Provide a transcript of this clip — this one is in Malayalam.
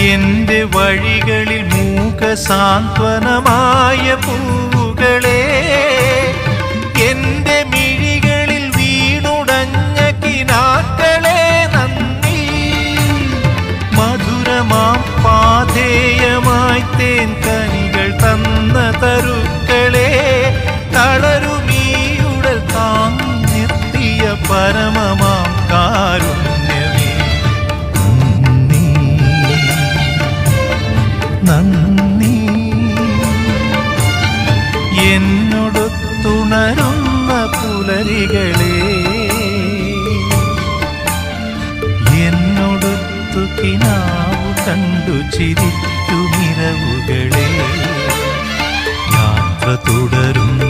എന്റെ വഴികളിൽ മൂകസാന്ത്വനമായ പൂവുകളെ, എന്റെ മിഴികളിൽ വീണുടഞ്ഞ കിനാക്കളെ നന്ദി. മധുരമാം പാധേയമായി തേൻ കനികൾ തന്ന തരുക്കളെ, തളരുമീയുടൽ താങ്ങിർത്തിയ പരമമാം കാരുണ്യമേ നന്ദി. എന്നോടൊത്തുണരുന്ന പുലരികളെ, എന്നോടൊത്തു കിനാവു കണ്ടു ചിരിക്കുമിരവുകളെ, യാത്ര തുടരുന്നു